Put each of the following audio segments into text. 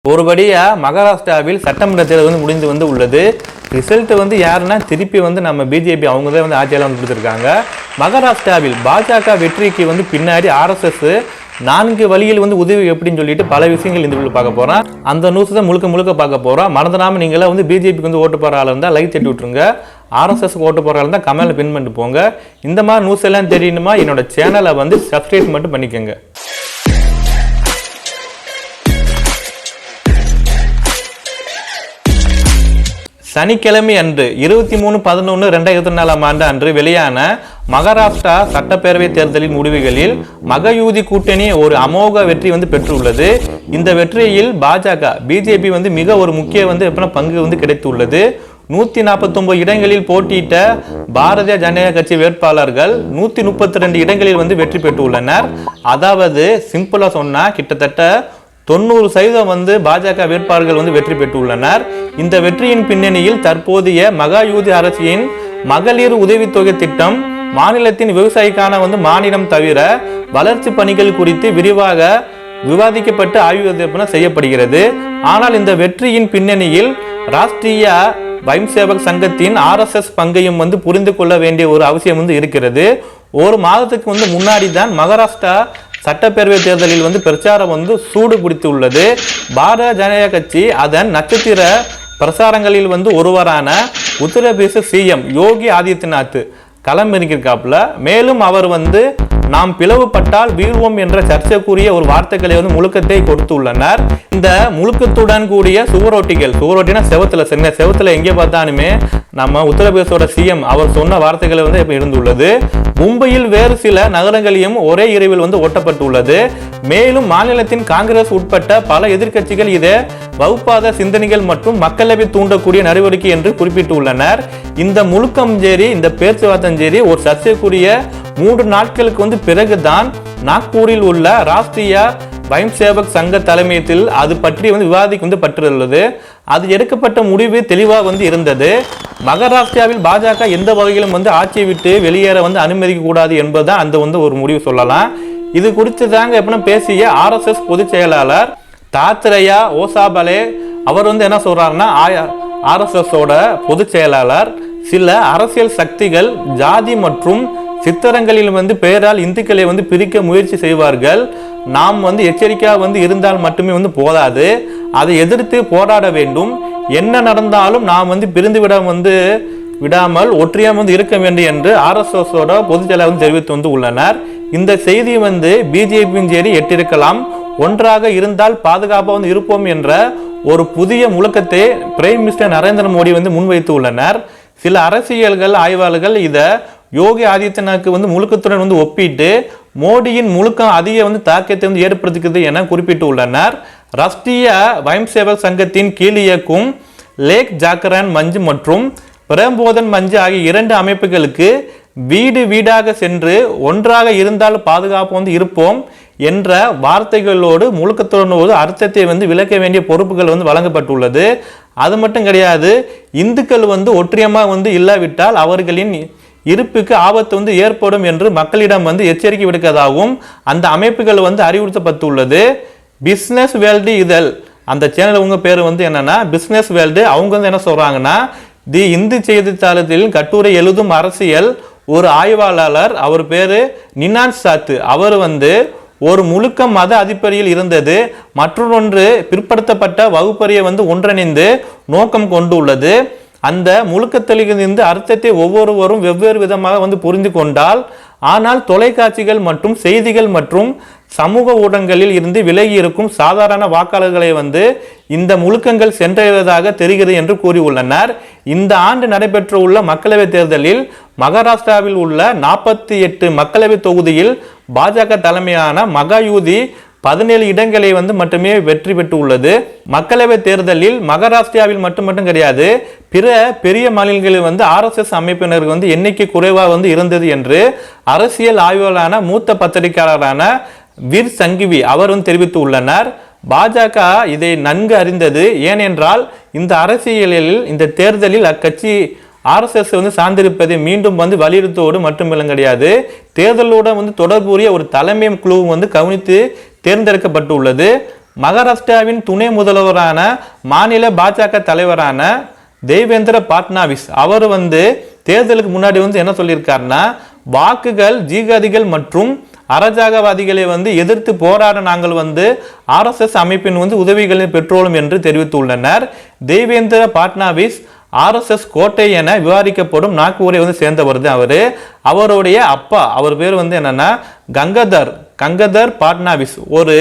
ஒருபடியா மகாராஷ்டிராவில் சட்டமன்ற தேர்தல் முடிந்து உள்ளது. ரிசல்ட் யாருன்னா திருப்பி நம்ம பிஜேபி அவங்க தான் ஆட்சியெல்லாம் கொடுத்துருக்காங்க. மகாராஷ்டிராவில் பாஜக வெற்றிக்கு பின்னாடி ஆர்எஸ்எஸ் 4 வழியில் உதவி எப்படின்னு சொல்லிட்டு பல விஷயங்கள் இந்த வீடியோல பார்க்க போறோம். அந்த நியூஸ் தான் முழுக்க பார்க்க போறோம். மறந்துடாம நீங்களா பிஜேபிக்கு ஓட்டு போற ஆளா இருந்தா லைக் தட்டி விட்டுருங்க. ஆர்எஸ்எஸ் ஓட்டு போற ஆளா இருந்தா கமெண்ட்ல பின் பண்ணிட்டு போங்க. இந்த மாதிரி நியூஸ் எல்லாம் தெரியணுமா என்னோட சேனலை சப்ஸ்கிரைப் மட்டும் பண்ணிக்கோங்க. சனிக்கிழமை அன்று 23/11/2024 அன்று வெளியான மகாராஷ்டிரா சட்டப்பேரவை தேர்தலின் முடிவுகளில் மகயூதி கூட்டணி ஒரு அமோக வெற்றி பெற்றுள்ளது. இந்த வெற்றியில் பாஜக பிஜேபி மிக ஒரு முக்கிய பங்கு கிடைத்துள்ளது. 149 இடங்களில் போட்டியிட்ட பாரதிய ஜனதா கட்சி வேட்பாளர்கள் 132 இடங்களில் வெற்றி பெற்றுள்ளனர். அதாவது சிம்பிளா சொன்னா கிட்டத்தட்ட 90% பாஜக வேட்பாளர்கள் வெற்றி பெற்றுள்ளனர். இந்த வெற்றியின் பின்னணியில் தற்போதைய மகாயூதி அரசின் மகளிர் உதவித்தொகை திட்டம், மாநிலத்தின் விவசாயிக்கான மானியம் தவிர வளர்ச்சி பணிகள் குறித்து விரிவாக விவாதிக்கப்பட்டு ஆய்வு செய்யப்படுகிறது. ஆனால் இந்த வெற்றியின் பின்னணியில் ராஷ்டிரிய ஸ்வயம்சேவக் சங்கத்தின் ஆர்எஸ்எஸ் பங்கையும் புரிந்து கொள்ள வேண்டிய ஒரு அவசியம் இருக்கிறது. ஒரு மாதத்துக்கு முன்னாடி தான் மகாராஷ்டிரா சட்டப்பேரவை தேர்தலில் பிரச்சாரம் சூடு பிடித்து உள்ளது. பாரதிய ஜனதா கட்சி அதன் நட்சத்திர பிரசாரங்களில் ஒருவரான உத்தரப்பிரதேச சிஎம் யோகி ஆதித்யநாத் களமிறங்கியிருக்காப்புல. மேலும் அவர் நாம் பிளவுபட்டால் வீழ்வோம் என்ற சர்ச்சைக்குரிய ஒரு வார்த்தைகளை முழுக்கத்தை கொடுத்துள்ளனர். இந்த முழுக்கத்துடன் கூடிய சுவரொட்டினா செவத்துல எங்கே பார்த்தாலுமே நம்ம உத்தரப்பிரதேசோட சிஎம் அவர் சொன்ன வார்த்தைகளை இருந்துள்ளது. மும்பையில் வேறு சில நகரங்களையும் ஒரே இரவில் ஒட்டப்பட்டுள்ளது. மேலும் மாநிலத்தின் காங்கிரஸ் உட்பட்ட பல எதிர்க்கட்சிகள் இதை வகுப்பாத சிந்தனைகள் மற்றும் மக்களவை தூண்டக்கூடிய நடவடிக்கை என்று குறிப்பிட்டுள்ளனர். இந்த முழுக்கம் சேரி, இந்த பேச்சுவார்த்தை சேரி ஒரு சர்ச்சைக்குரிய 3 நாட்களுக்கு பிறகுதான் நாக்பூரில் உள்ள ராஷ்டிரிய ஸ்வயம்சேவக் சங்க தலைமையத்தில் அது பற்றி விவாதிக்கப்பட்டுள்ளது. அது எடுக்கப்பட்ட முடிவு தெளிவாக இருந்தது. மகாராஷ்டிராவில் பாஜக எந்த வகையிலும் ஆட்சியை விட்டு வெளியேற அனுமதிக்க கூடாது என்பதுதான் அந்த ஒரு முடிவு சொல்லலாம். இது குறித்து தாங்க பேசிய ஆர்எஸ்எஸ் பொதுச் செயலாளர் தாத்ரேயா ஓசாபலே அவர் என்ன சொல்றாருன்னா, ஆர்எஸ்எஸ் பொதுச் செயலாளர் சில அரசியல் சக்திகள் ஜாதி மற்றும் சித்திரங்களில் பெயரால் இந்துக்களை பிரிக்க முயற்சி செய்வார்கள். நாம் எச்சரிக்கையா இருந்தால் மட்டுமே போதாது, அதை எதிர்த்து போராட வேண்டும். என்ன நடந்தாலும் நாம் பிரிந்து விடாமல் ஒற்றியம் இருக்க வேண்டும் என்று ஆர்எஸ்எஸ் பொதுச் செயலாளர் தெரிவித்து உள்ளனர். இந்த செய்தி பிஜேபியும் சரி எட்டிருக்கலாம். ஒன்றாக இருந்தால் பாதுகாப்பாக இருப்போம் என்ற ஒரு புதிய முழக்கத்தை பிரைம் மினிஸ்டர் நரேந்திர மோடி முன்வைத்து உள்ளனர். சில அரசியல்கள் ஆய்வாளர்கள் இதை யோகி ஆதித்யநாத் முழுக்கத்துடன் ஒப்பிட்டு மோடியின் முழுக்கம் அதிக தாக்கத்தை ஏற்படுத்துகிறது என குறிப்பிட்டு உள்ளனர். ராஷ்டிரிய ஸ்வயம்சேவக் சங்கத்தின் கீழ் இயக்கும் லேக் ஜாகரன் மஞ்ச் மற்றும் பிரம்போதன் மஞ்ச் ஆகிய 2 அமைப்புகளுக்கு வீடு வீடாக சென்று ஒன்றாக இருந்தால் பாதுகாப்பு இருப்போம் என்ற வார்த்தைகளோடு முழுக்கத்துடன் அர்த்தத்தை விளக்க வேண்டிய பொறுப்புகள் வழங்கப்பட்டுள்ளது. அது மட்டும் கிடையாது, இந்துக்கள் ஒற்றியமாக இல்லாவிட்டால் அவர்களின் இருப்புக்கு ஆபத்து ஏற்படும் என்று மக்களிடம் எச்சரிக்கை விடுக்கதாகவும் அந்த அமைப்புகள் அறிவுறுத்தப்பட்டுள்ளது. பிசினஸ் வேர்ல்டு இதழ், அந்த சேனல் உங்க பேர் என்னன்னா பிசினஸ் வேர்ல்டு. அவங்க என்ன சொல்றாங்கன்னா, தி இந்து செய்தித்தாளத்தில் கட்டுரை எழுதும் அரசியல் ஒரு ஆய்வாளர், அவர் பேரு நினான் சாத்து, அவர் ஒரு முழுக்க மத அடிப்படையில் இருந்தது, மற்றொன்று பிற்படுத்தப்பட்ட வகுப்பறையை ஒன்றிணைந்து நோக்கம் கொண்டுள்ளது. அந்த முழுக்கத்திலிருந்து அர்த்தத்தை ஒவ்வொருவரும் வெவ்வேறு விதமாக புரிந்து கொண்டால், ஆனால் தொலைக்காட்சிகள் மற்றும் செய்திகள் மற்றும் சமூக ஊடகங்களில் இருந்து விலகி இருக்கும் சாதாரண வாக்காளர்களை இந்த முழுக்கங்கள் சென்றடைவதாக தெரிகிறது என்று கூறியுள்ளனர். இந்த ஆண்டு நடைபெற்றுள்ள மக்களவை தேர்தலில் மகாராஷ்டிராவில் உள்ள 48 மக்களவை தொகுதியில் பாஜக தலைமையான மகாயூதி 17 இடங்களை மட்டுமே வெற்றி பெற்று உள்ளது. மக்களவை தேர்தலில் மகாராஷ்டிராவில் மட்டும் கிடையாது, பிற பெரிய மாநிலங்களில் ஆர்எஸ்எஸ் அமைப்பினருக்கு எண்ணிக்கை குறைவாக இருந்தது என்று அரசியல் ஆய்வாளரான மூத்த பத்திரிகையாளரான வீர் சங்கிவி அவர் தெரிவித்து உள்ளனர். பாஜக இதை நன்கு அறிந்தது. ஏனென்றால் இந்த அரசியலில் இந்த தேர்தலில் அக்கட்சி ஆர்எஸ்எஸ் சார்ந்திருப்பதை மீண்டும் வலியுறுத்தோடு மட்டுமில்லை கிடையாது, தேர்தலோட தொடர்புடைய ஒரு தலைமை குழு கவனித்து தேர்ந்தெடுக்கப்பட்டுள்ளது. மகாராஷ்டிராவின் துணை முதல்வரான மாநில பாஜக தலைவரான தேவேந்திர பட்னாவிஸ் அவர் வந்து தேர்தலுக்கு முன்னாடி வந்து என்ன சொல்லியிருக்காருன்னா, வாக்குகள் ஜிகாதிகள் மற்றும் அராஜகவாதிகளை வந்து எதிர்த்து போராட நாங்கள் வந்து RSS அமைப்பின் வந்து உதவிகளை பெற்றோம் என்று தெரிவித்துள்ளனர். தேவேந்திர பட்னாவிஸ் RSS கோட்டை என விவாதிக்கப்படும் நாக்பூரை வந்து சேர்ந்தவர் தான் அவருடைய அப்பா, அவர் பேர் வந்து என்னன்னா கங்கதர் பட்னாவிஸ் ஒரு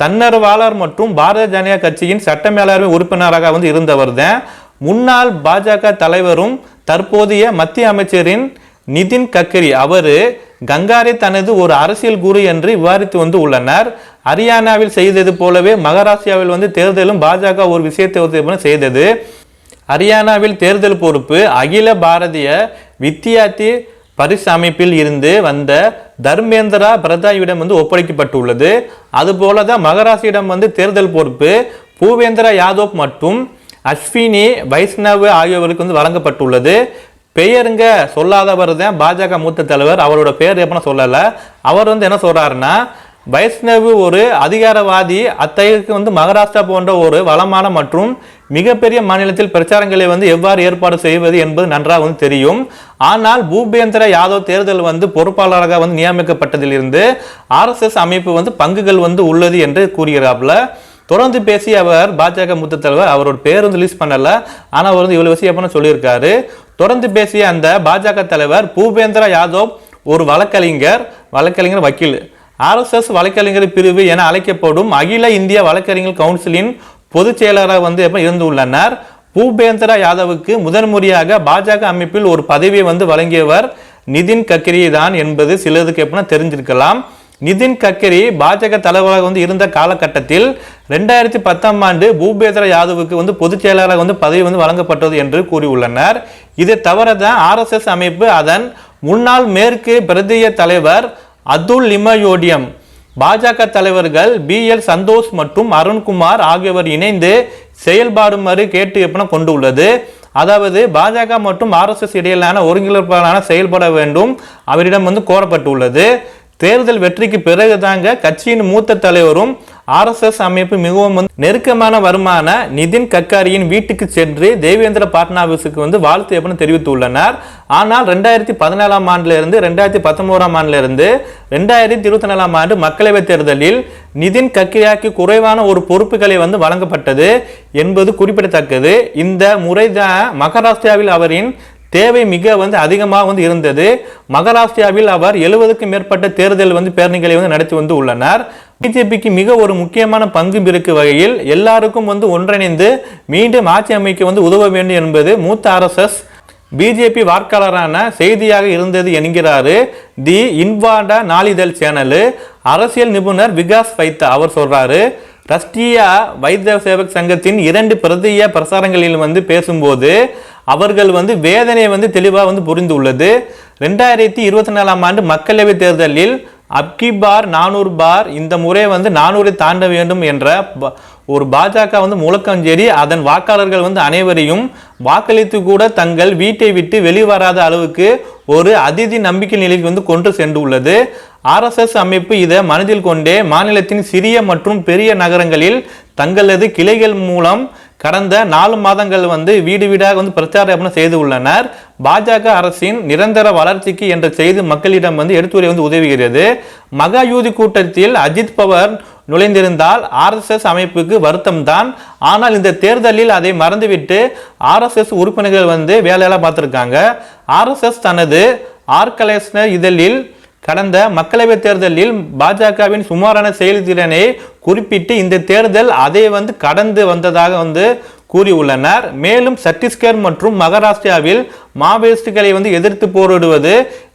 தன்னர்வாளர் மற்றும் பாரதிய ஜனதா கட்சியின் சட்டமேலவை உறுப்பினராக வந்து இருந்தவர் தான். முன்னாள் பாஜக தலைவரும் தற்போதைய மத்திய அமைச்சரின் நிதின் கட்கரி அவர் கங்காரை தனது ஒரு அரசியல் குரு என்று விவாதித்து வந்து உள்ளனர். ஹரியானாவில் செய்தது போலவே மகாராஷ்டிராவில் வந்து தேர்தலும் பாஜக ஒரு விஷயத்தை செய்தது. ஹரியானாவில் தேர்தல் பொறுப்பு அகில பாரதிய வித்யார்த்தி பரிசு அமைப்பில் இருந்து வந்த தர்மேந்திரா பிரதானிடம் வந்து ஒப்படைக்கப்பட்டுள்ளது. அதுபோலதான் மகாராஷ்டிரிடம் வந்து தேர்தல் பொறுப்பு பூபேந்திரா யாதவ் மற்றும் அஸ்வினி வைஷ்ணவ் ஆகியோருக்கு வந்து வழங்கப்பட்டுள்ளது. பெயருங்க சொல்லாதவர் தான் பாஜக மூத்த தலைவர், அவரோட பெயர் எப்படின்னா சொல்லல. அவர் வந்து என்ன சொல்றாருன்னா, வைஷ்ணவ் ஒரு அதிகாரவாதி, அத்தகைய வந்து மகாராஷ்டிரா போன்ற ஒரு வளமான மற்றும் மிகப்பெரிய மாநிலத்தில் பிரச்சாரங்களை வந்து எவ்வாறு ஏற்பாடு செய்வது என்பது நன்றாக வந்து தெரியும். ஆனால் பூபேந்திர யாதவ் தேர்தல் வந்து பொறுப்பாளராக வந்து நியமிக்கப்பட்டதிலிருந்து RSS அமைப்பு வந்து பங்குகள் வந்து உள்ளது என்று கூறுகிறாப்ல. தொடர்ந்து பேசிய அவர் பாஜக மூத்த தலைவர், அவரோட பேர் வந்து ரிலீஸ் பண்ணல, ஆனா அவர் வந்து இவ்வளவு விஷயம் சொல்லியிருக்காரு. தொடர்ந்து பேசிய அந்த பாஜக தலைவர் பூபேந்திர யாதவ் ஒரு வழக்கறிஞர் வக்கீல், RSS வழக்கறிஞர் பிரிவு என அழைக்கப்படும் அகில இந்திய வழக்கறிஞர் கவுன்சிலின் பொதுச் செயலராக வந்து இருந்துள்ளனர். பூபேந்திர யாதவுக்கு முதன்முறையாக பாஜக அமைப்பில் ஒரு பதவியை வந்து வழங்கியவர் நிதின் கட்கரி தான் என்பது சிலருக்கு எப்படின்னா தெரிஞ்சிருக்கலாம். நிதின் கட்கரி பாஜக தலைவராக வந்து இருந்த காலகட்டத்தில் 2010ஆம் ஆண்டு பூபேந்திர யாதவுக்கு வந்து பொதுச் செயலாளராக வந்து பதவி வந்து வழங்கப்பட்டது என்று கூறியுள்ளனர். இதை தவிர தான் RSS அமைப்பு அதன் முன்னாள் மேற்கு பிரதேய தலைவர் அதுல் லிமயோடியம், பாஜக தலைவர்கள் BL சந்தோஷ் மற்றும் அருண்குமார் ஆகியோர் இணைந்து செயல்பாடுமாறு கேட்டு எப்படின்னா கொண்டு உள்ளது. அதாவது பாஜக மற்றும் RSS இடையிலான ஒருங்கிணைப்பான செயல்பட வேண்டும் அவரிடம் வந்து கோரப்பட்டுள்ளது. தேர்தல் வெற்றிக்கு பிறகுதாங்க கட்சியின் மூத்த தலைவரும் RSS அமைப்பு மிகவும் நெருக்கமான வருமான நிதின் கட்கரியின் வீட்டுக்கு சென்று தேவேந்திர பட்னாவிஸுக்கு வந்து வாழ்த்து எப்படின்னு தெரிவித்துள்ளனர். ஆனால் 2017ஆம் ஆண்டுல இருந்து 2019ஆம் ஆண்டுல இருந்து 2024ஆம் ஆண்டு மக்களவைத் தேர்தலில் நிதின் கட்கரிக்கு குறைவான ஒரு பொறுப்புகளை வந்து வழங்கப்பட்டது என்பது குறிப்பிடத்தக்கது. இந்த முறைதான் மகாராஷ்டிராவில் அவரின் தேவை மிக வந்து அதிகமாக வந்து இருந்தது. மகாராஷ்டிராவில் அவர் 70க்கும் மேற்பட்ட தேர்தல் வந்து பேரணிகளை வந்து நடத்தி வந்து உள்ளனர். பிஜேபிக்கு மிக ஒரு முக்கியமான பங்கு இருக்கும் வகையில் எல்லாருக்கும் வந்து ஒன்றிணைந்து மீண்டும் ஆட்சி அமைக்க வந்து உதவ வேண்டும் என்பது மூத்த RSS பிஜேபி வாக்காளரான செய்தியாக இருந்தது என்கிறாரு தி இன்வாண்டா நாளிதழ் சேனல் அரசியல் நிபுணர் விகாஸ் வைத்தா. அவர் சொல்றாரு, ராஷ்டிரிய வைத்திய சேவக் சங்கத்தின் 2 பிரதிய பிரசாரங்களில் வந்து பேசும்போது அவர்கள் வந்து வேதனை வந்து தெளிவாக வந்து புரிந்துள்ளது. 2024ஆம் ஆண்டு மக்களவைத் தேர்தலில் அப்கி பார் 400 பார், இந்த முறை வந்து 400 தாண்ட வேண்டும் என்ற ஒரு பாஜக வந்து முழக்கஞ்செடி அதன் வாக்காளர்கள் வந்து அனைவரையும் வாக்களித்து கூட தங்கள் வீட்டை விட்டு வெளிவராத அளவுக்கு ஒரு அதிதி நம்பிக்கை நிலைக்கு வந்து கொண்டு சென்றுள்ளது. RSS அமைப்பு இதை மனதில் கொண்டே மாநிலத்தின் சிறிய மற்றும் பெரிய நகரங்களில் தங்களது கிளைகள் மூலம் கடந்த 4 மாதங்கள் வந்து வீடு வீடாக வந்து பிரச்சாரம் செய்து உள்ளனர். பாஜக அரசின் நிரந்தர வளர்ச்சிக்கு என்ற செய்தி மக்களிடம் வந்து எடுத்துரை வந்து உதவுகிறது. மகா யூதி கூட்டத்தில் அஜித் பவர் நுழைந்திருந்தால் RSS அமைப்புக்கு வருத்தம் தான். ஆனால் இந்த தேர்தலில் அதை மறந்துவிட்டு RSS உறுப்பினர்கள் வந்து வேலையெல்லாம் பார்த்திருக்காங்க. RSS தனது ஆர்கலைஸ்னர் இதழில் கடந்த மக்களவைத் தேர்தலில் பாஜகவின் சுமாரான செயல்திறனை குறிப்பிட்டு இந்த தேர்தல் அதை வந்து கடந்து வந்ததாக வந்து கூறியுள்ளனர். மேலும் சத்தீஸ்கர் மற்றும் மகாராஷ்டிராவில் மாவோயிஸ்டுகளை வந்து எதிர்த்து போரிடுவது,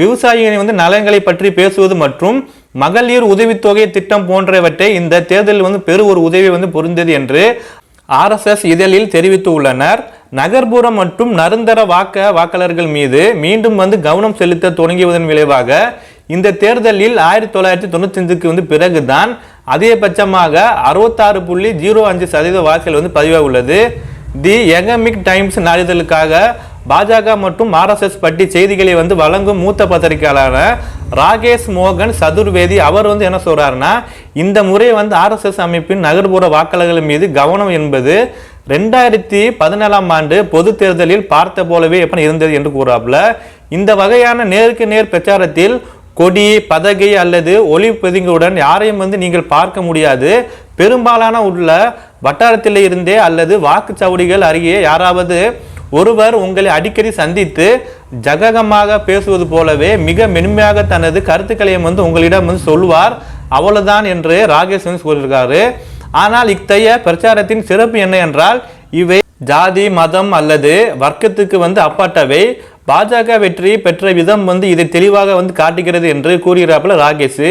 விவசாயிகளின் வந்து நலன்களை பற்றி பேசுவது மற்றும் மகளிர் உதவித்தொகை திட்டம் போன்றவற்றை இந்த தேர்தலில் வந்து பெரு ஒரு உதவி வந்து பொருந்தது என்று RSS இதழில் தெரிவித்து உள்ளனர். நகர்ப்புற மற்றும் நடுத்தர வாக்காளர்கள் மீது மீண்டும் வந்து கவனம் செலுத்த தொடங்கியதன் விளைவாக இந்த தேர்தலில் 1995க்கு வந்து பிறகுதான் அதிகபட்சமாக 66.05% வாக்குகள் வந்து பதிவாக உள்ளது. தி எகனாமிக் டைம்ஸ் நாளிதழுக்காக பாஜக மற்றும் RSS பற்றி செய்திகளை வந்து வழங்கும் மூத்த பத்திரிகையாளரான ராகேஷ் மோகன் சதுர்வேதி அவர் வந்து என்ன சொல்றாருன்னா, இந்த முறை வந்து ஆர்எஸ்எஸ் அமைப்பின் நகர்ப்புற வாக்காளர்கள் மீது கவனம் என்பது 2017ஆம் ஆண்டு பொது தேர்தலில் பார்த்த போலவே எப்படி இருந்தது என்று கூறாப்புல. இந்த வகையான நேருக்கு நேர் பிரச்சாரத்தில் கொடி, பதகை அல்லது ஒளிப்பதிங்களுடன் யாரையும் வந்து நீங்கள் பார்க்க முடியாது. பெரும்பாலான உள்ள வட்டாரத்தில் இருந்தே அல்லது வாக்குச்சாவடிகள் அருகே யாராவது ஒருவர் உங்களை அடிக்கடி சந்தித்து ஜககமாக பேசுவது போலவே மிக மென்மையாக தனது கருத்துக்களையும் வந்து உங்களிடம் வந்து சொல்வார், அவ்வளவுதான் என்று ராகேஷ் வந்து சொல்லியிருக்காரு. ஆனால் இத்தகைய பிரச்சாரத்தின் சிறப்பு என்ன என்றால், இவை ஜாதி, மதம் அல்லது வர்க்கத்துக்கு வந்து அப்பாட்டவை. பாஜக வெற்றி பெற்ற விதம் வந்து இதை தெளிவாக வந்து காட்டுகிறது என்று கூறுகிறாப்புல ராகேஷ்.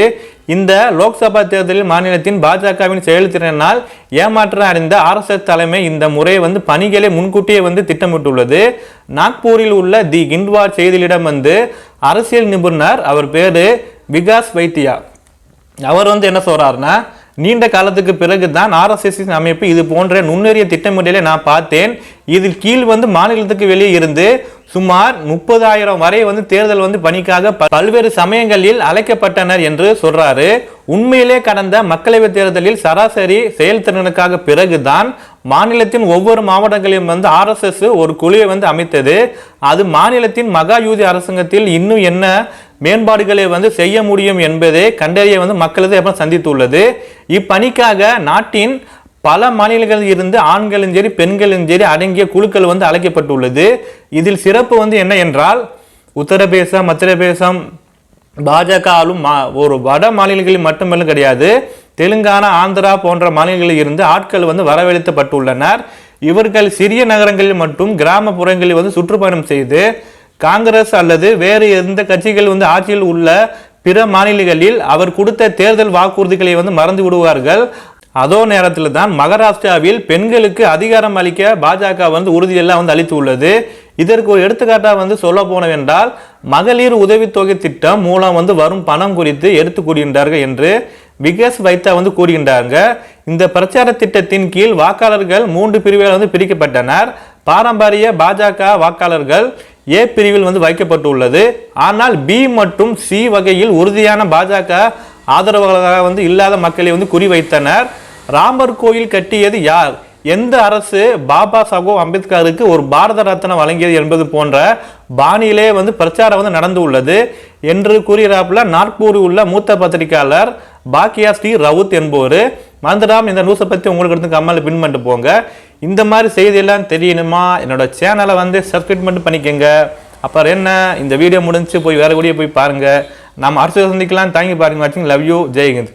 இந்த லோக்சபா தேர்தலில் மாநிலத்தின் பாஜகவின் செயல்திறனால் ஏமாற்றம் அடைந்த ஆர்எஸ்எஸ் தலைமை இந்த முறை வந்து பணிகளை முன்கூட்டியே வந்து திட்டமிட்டுள்ளது. நாக்பூரில் உள்ள தி கிண்ட்வாட் செய்தியிடம் வந்து அரசியல் நிபுணர், அவர் பேரு விகாஸ் வைத்தியா, அவர் வந்து என்ன சொல்றாருன்னா, நீண்ட காலத்துக்கு பிறகுதான் ஆர்எஸ்எஸ் அமைப்பு இது போன்ற நுண்ணறிய திட்டமிடலை நான் பார்த்தேன். இதில் கீழ் வந்து மாநிலத்துக்கு வெளியே இருந்து சுமார் 30,000 வரை வந்து தேர்தல் வந்து பணிக்காக பல்வேறு சமயங்களில் அழைக்கப்பட்டனர் என்று சொல்றாரு. உண்மையிலே கடந்த மக்களவைத் தேர்தலில் சராசரி செயல்திறனுக்காக பிறகுதான் மாநிலத்தின் ஒவ்வொரு மாவட்டங்களிலும் வந்து ஆர்எஸ்எஸ் ஒரு குழுவை வந்து அமைத்தது. அது மாநிலத்தின் மகாயூதி அரசாங்கத்தில் இன்னும் என்ன மேம்பாடுகளை வந்து செய்ய முடியும் என்பதை கண்டறிய வந்து மக்களது எப்ப சந்தித்துள்ளது. இப்பணிக்காக நாட்டின் பல மாநிலங்களில் இருந்து ஆண்களும் சரி பெண்களும் சரி அடங்கிய குழுக்கள் வந்து அழைக்கப்பட்டுள்ளது. இதில் சிறப்பு வந்து என்ன என்றால், உத்தரப்பிரதேசம், மத்தியப்பிரதேசம் பாஜக ஆளும் ஒரு வட மாநிலங்களில் மட்டுமல்ல கிடையாது, தெலுங்கானா, ஆந்திரா போன்ற மாநிலங்களில் இருந்து ஆட்கள் வந்து வரவழைக்கப்பட்டுள்ளனர். இவர்கள் சிறிய நகரங்களில் மற்றும் கிராமப்புறங்களில் வந்து சுற்றுப்பயணம் செய்து காங்கிரஸ் அல்லது வேறு எந்த கட்சிகள் வந்து ஆட்சியில் உள்ள பிற மாநிலங்களில் அவர் கொடுத்த தேர்தல் வாக்குறுதிகளை வந்து மறந்து விடுவார்கள். அதோ நேரத்தில் தான் மகாராஷ்டிராவில் பெண்களுக்கு அதிகாரம் அளிக்க பாஜக வந்து உறுதியெல்லாம் வந்து அளித்து உள்ளது. இதற்கு ஒரு எடுத்துக்காட்டாக வந்து சொல்ல போனவென்றால், மகளிர் உதவித்தொகை திட்டம் மூலம் வந்து வரும் பணம் குறித்து எடுத்து கூறுகின்றார்கள் என்று விகாஸ் வைத்தா வந்து கூறுகின்றாங்க. இந்த பிரச்சார திட்டத்தின் கீழ் வாக்காளர்கள் 3 பிரிவுகள் வந்து பிரிக்கப்பட்டனர். பாரம்பரிய பாஜக வாக்காளர்கள் ஏ பிரிவில் வந்து வைக்கப்பட்டுள்ளது. ஆனால் பி மற்றும் சி வகையில் உறுதியான பாஜக ஆதரவாளர்களாக வந்து இல்லாத மக்களை வந்து குறிவைத்தனர். ராமர் கோயில் கட்டியது யார், எந்த அரசு பாபா சாஹேப் அம்பேத்கருக்கு ஒரு பாரத ரத்னா வழங்கியது என்பது போன்ற பாணியிலே வந்து பிரச்சாரம் வந்து நடந்து உள்ளது என்று கூறுகிறாப்புல நாக்பூரில் உள்ள மூத்த பத்திரிகையாளர் பாக்கியா ஸ்ரீ ரவுத் என்பவர். மறந்துடாம இந்த நியூஸை பற்றி உங்களுக்கு எடுத்து கமெண்ட்ல பின் பண்ணிட்டு போங்க. இந்த மாதிரி செய்தியெல்லாம் தெரியணுமா, என்னோட சேனலை வந்து சப்ஸ்கிரைப் மட்டும் பண்ணிக்கோங்க. அப்புறம் என்ன, இந்த வீடியோ முடிஞ்சு போய் வேற வீடியோ போய் பாருங்க. நம்ம அடுத்த சந்திக்கலாம். தேங்க்யூ ஃபார் வாட்சிங். Love you. ஜெய் ஹிந்த்.